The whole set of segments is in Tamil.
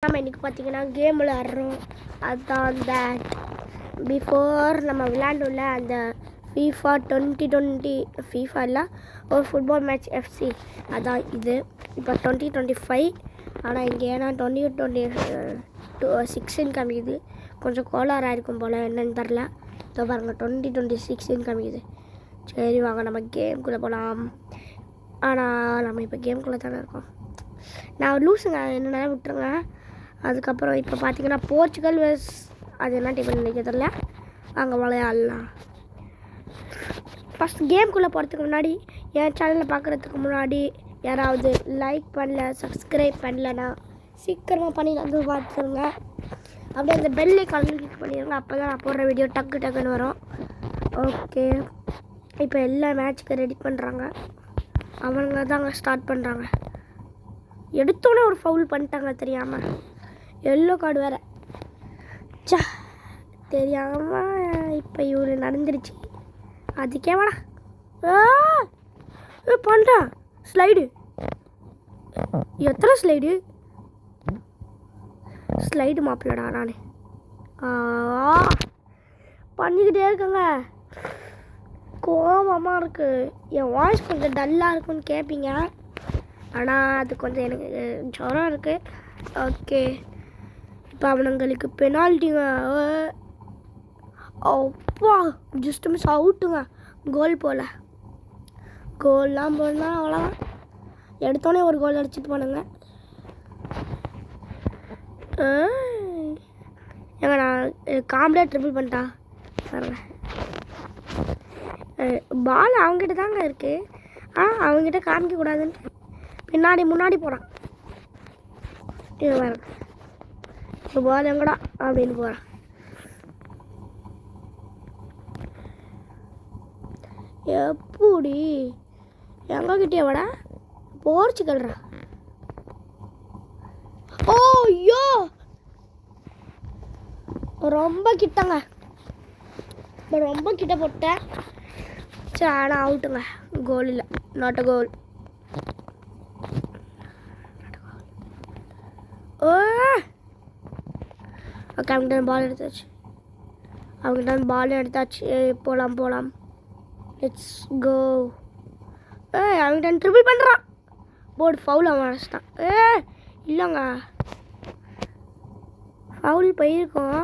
நம்ம இன்றைக்கி பார்த்தீங்கன்னா கேம் விளையாடுறோம். அதுதான் அந்த பிஃபோர் நம்ம விளையாண்டுள்ள அந்த FIFA 2020 FIFA இல்லை ஒரு ஃபுட்பால் மேட்ச் FC அதான் இது. இப்போ 2025 ஆனால் இங்கே ஏன்னா 2026 காமிக்குது. கொஞ்சம் கோளாறாக இருக்கும் போல், என்னன்னு தெரில. இதோ பாருங்கள் 2026 காமிக்குது. சரி வாங்க நம்ம கேம்குள்ளே போகலாம். ஆனால் நம்ம இப்போ கேம்குள்ளே தானே இருக்கோம். நான் லூஸுங்க, என்னென்ன விட்டுருங்க. அதுக்கப்புறம் இப்போ பார்த்தீங்கன்னா போர்ச்சுகல் வெஸ் அது என்ன டீம் நினைக்க தெரியல. அங்கே விளையாடலாம். ஃபஸ்ட் கேம்குள்ளே போகிறதுக்கு முன்னாடி என் சேனலில் பார்க்குறதுக்கு முன்னாடி யாராவது லைக் பண்ணல சப்ஸ்கிரைப் பண்ணலன்னா சீக்கிரமாக பண்ணி வந்து பார்த்துருங்க. அப்படியே அந்த பெல் ஐக்கான் கிளிக் பண்ணிடுங்க. அப்போ தான் நான் போடுற வீடியோ டக்குன்னு வரும். ஓகே, இப்போ எல்லா மேட்ச்சுக்கு ரெடி பண்ணுறாங்க. அவங்க தாங்க ஸ்டார்ட் பண்ணுறாங்க. எடுத்தோன்னே ஒரு ஃபவுல் பண்ணிட்டாங்க தெரியாமல். எல்லோ கார்டு வேறு தெரியாமல். இப்போ இவரு நடந்துருச்சு. அதுக்கே வேணா பண்ணிட்டான் ஸ்லைடு. எத்தனை ஸ்லைடு மாப்பிள்ளடா நான் பண்ணிக்கிட்டே இருக்கேங்க. கோபமாக இருக்குது. என் வாய்ஸ் கொஞ்சம் டல்லாக இருக்குன்னு கேட்பீங்க. ஆனால் அது கொஞ்சம் எனக்கு ஜுரம் இருக்குது. ஓகே, இப்போ அவனுங்களுக்கு பெனால்ட்டிங்க. அப்பா ஜஸ்ட் மிஸ் அவுட்டுங்க. கோல் போல். கோல்லாம் போனால் அவ்வளோதான். எடுத்தோடனே ஒரு கோல் அடிச்சுட்டு போனுங்க. ஏங்க நான் காமெடியாக ட்ரிபிள் பண்ணிட்டா பாருங்க. பால் அவங்ககிட்ட தாங்க இருக்குது. அவங்ககிட்ட காமிக்கக்கூடாதுன்ட்டு முன்னாடி போகிறான். இது பாருங்க, இப்போ பால் எங்கடா அப்படின்னு போகிறான். எப்படி எங்ககிட்டே விட போர்ச்சுகல்ரா. ஓ ஐயோ, ரொம்ப கிட்டங்க. ரொம்ப கிட்ட போட்டேன். சரி, ஆனால் அவுட்டுங்க. கோல் இல்லை, நாட் அ கோல். ஓகே, அவங்ககிட்ட பால் எடுத்தாச்சு. போகலாம். Let's go. அவங்ககிட்ட ட்ரிபிள் பண்ணுறான். போர்டு ஃபவுல் அவன் அடிச்சிட்டான். இல்லைங்க, ஃபவுல் போயிருக்கோம்.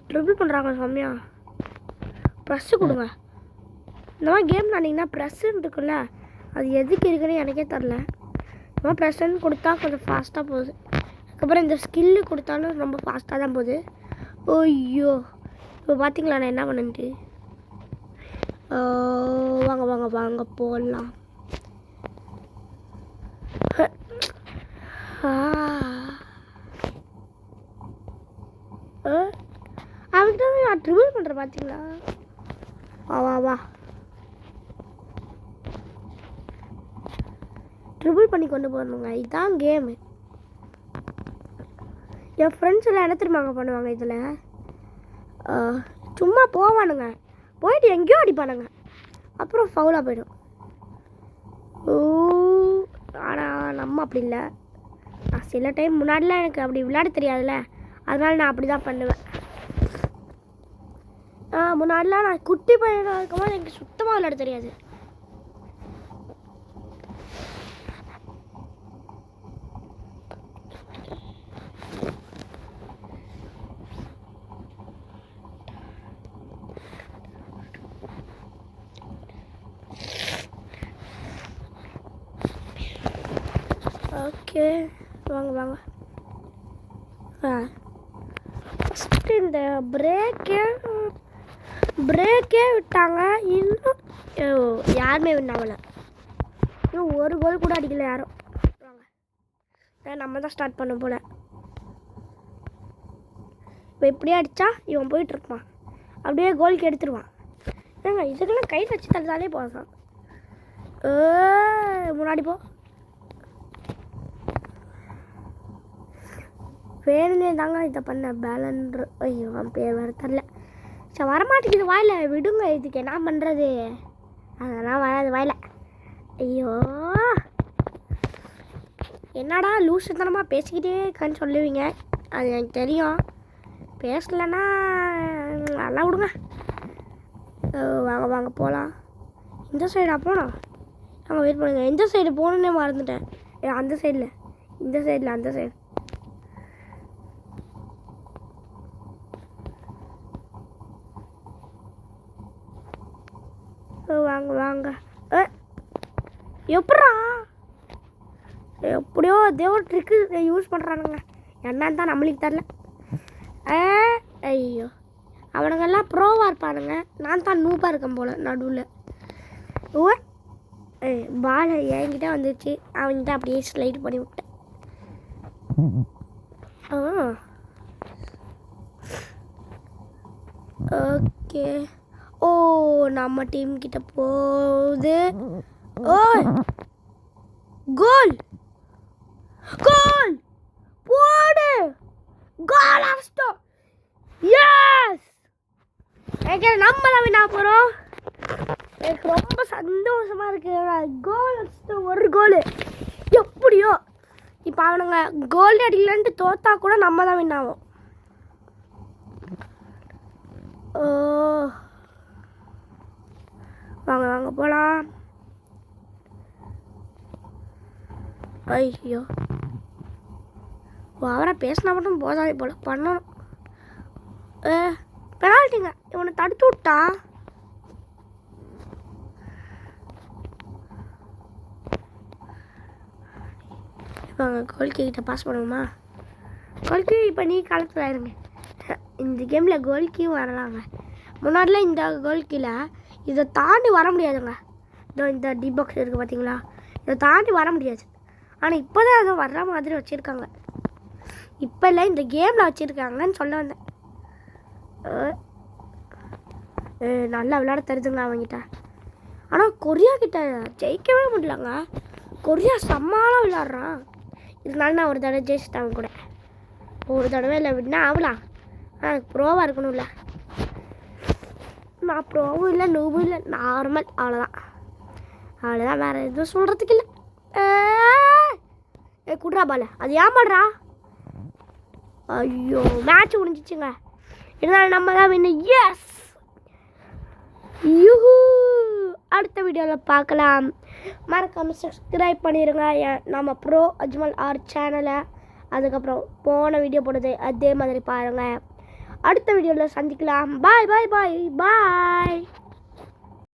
ட்ரிபிள் பண்ணுறாங்க சாமியா. ப்ரெஸ்ஸு கொடுங்க. இந்த மாதிரி கேம் விளாண்டிங்கன்னா ப்ரெஸ்ஸுன்னு இருக்குல்ல, அது எதுக்கு இருக்குன்னு எனக்கே தெரில. இந்த மாதிரி ப்ரெஸ்ஸுன்னு கொடுத்தா கொஞ்சம் ஃபாஸ்ட்டாக போகுது. அதுக்கப்புறம் இந்த ஸ்கில்லு கொடுத்தாலும் ரொம்ப ஃபாஸ்ட்டாக தான் போகுது. ஐயோ, இப்போ பார்த்தீங்களா நான் என்ன பண்ணுன்ட்டு. வாங்க போடலாம். அவன்கிட்ட நான் ட்ரிபிள் பண்ணுறேன் பார்த்தீங்களா. வா ட்ரிபிள் பண்ணி கொண்டு போகணுங்க. இதுதான் கேமு. என் ஃப்ரெண்ட்ஸ் எல்லாம் என்ன தெரியுமாங்க பண்ணுவாங்க இதில். சும்மா போவானுங்க, போயிட்டு எங்கேயோ அடிப்பானுங்க, அப்புறம் ஃபவுலாக போயிடும். ஆனால் நம்ம அப்படி இல்லை. நான் சில டைம் முன்னாடிலாம் எனக்கு அப்படி விளையாட தெரியாதுல்ல, அதனால நான் அப்படி தான் பண்ணுவேன். முன்னாடிலாம் நான் குட்டி பையனாக இருக்கும்போது எனக்கு சுத்தமாக விளையாட தெரியாது. ஓகே, வாங்க. ஃபஸ்ட்டு இந்த பிரேக்கே விட்டாங்க. இன்னும் யாருமே வின்னாகல. இன்னும் ஒரு கோல் கூட அடிக்கல யாரும். வாங்க, நம்ம தான் ஸ்டார்ட் பண்ண போல. இப்போ இப்படியே அடித்தா இவன் போயிட்டுருப்பான். அப்படியே கோலுக்கு எடுத்துருவான். ஏங்க இதுக்கெல்லாம் கை வச்சு தள்ளிதாலே போதான். முன்னாடி போ. வேணுனே தாங்க இதை பண்ண பேலன்ட்ரு. ஐயோ, அவன் பேர் வேறு தரல. சரி வரமாட்டேங்குது வாயில் விடுங்க. இதுக்கு என்ன பண்ணுறது? அதெல்லாம் வராது வாயில். ஐயோ என்னடா லூசுத்தனமாக பேசிக்கிட்டே இருக்கான்னு சொல்லுவீங்க. அது எனக்கு தெரியும். பேசலைன்னா நல்லா விடுங்க. வாங்க வாங்க போகலாம். இந்த சைடா போனோம்? அங்கே வெயிட் பண்ணுங்க. எந்த சைடு போகணுன்னே மறந்துட்டேன். அந்த சைடில், இந்த சைடில், அந்த சைடு. வாங்க வாங்க. எப்படா எப்படியோ ஏதோ ட்ரிக்கு யூஸ் பண்ணுறானுங்க. என்னன்னு தான் நம்மளுக்கு தரல. ஐயோ அவனுங்கெல்லாம் ப்ரோவாக இருப்பானுங்க. நான் தான் நூப்பாக இருக்கேன் போல் நடுவில். பால் என்கிட்ட வந்துச்சு. அவன்கிட்ட அப்படியே ஸ்லைட் பண்ணி விட்டேன். ஓகே. ஓ நம்ம டீம் கிட்ட போகுது. ஓ கோல் கோல் போடு. கோல் அடிச்சிட்டோம். எஸ் எனக்கு நம்ம தான் வின்னா போகிறோம். எனக்கு ரொம்ப சந்தோஷமாக இருக்குது. கோல் அடிச்சிட்டோம். ஒரு கோல் எப்படியோ. இப்போ அவனுங்க கோல் அடிக்கலன்ட்டு தோத்தா கூட நம்ம தான் வின் ஆகும். ஓ வாங்க வாங்க போகலாம். ஐயோ அவரை பேசினா மட்டும் போதாது போல பண்ணணும். பெனால்ட்டிங்க. இவனை தடுத்து விட்டா. வாங்க கோல்கி கிட்ட பாஸ் பண்ணுவோமா? கோல்கி இப்போ நீ காலத்தில் ஆயிருங்க. இந்த கேமில் கோல்கியும் வரலாங்க. முன்னாடிலாம் இந்த கோல்கியில் இதை தாண்டி வர முடியாதுங்க. இந்த டி பாக்ஸ் இருக்குது பார்த்தீங்களா? இதை தாண்டி வர முடியாது. ஆனால் இப்போ தான் அதை வர்ற மாதிரி வச்சுருக்காங்க. இப்போ இல்லை இந்த கேமில் வச்சுருக்காங்கன்னு சொல்ல வந்தேன். நல்லா விளையாட தருதுங்க அவங்ககிட்ட. ஆனால் கொரியா கிட்ட ஜெயிக்கவே முடியலங்க. கொரியா செம்மாலாம் விளையாடுறான். இதனால நான் ஒரு தடவை ஜெயிச்சிட்டாங்க கூட. ஒரு தடவை இல்லை வின்னா ஆகலாம். ஆனால் ப்ரோவாக இருக்கணும்ல. நான் ப்ரோவும் இல்லை நூவும் இல்லை, நார்மல். அவ்வளோதான் வேறு எதுவும் சொல்கிறதுக்கு இல்லை. குட்ரா பால அது ஏமாடுறா. ஐயோ மேட்ச் முடிஞ்சிச்சுங்க. இருந்தாலும் நம்ம தான் வின்னு. எஸ் யூஹூ. அடுத்த வீடியோவில் பார்க்கலாம். மறக்காமல் சப்ஸ்கிரைப் பண்ணிடுங்க நம்ம ப்ரோ அஜ்மல் ஆர் சேனலை. அதுக்கப்புறம் போன வீடியோ போடுறது அதே மாதிரி பாருங்கள். அடுத்த வீடியோவில் சந்திக்கலாம். பாய் பாய் பாய் பாய்.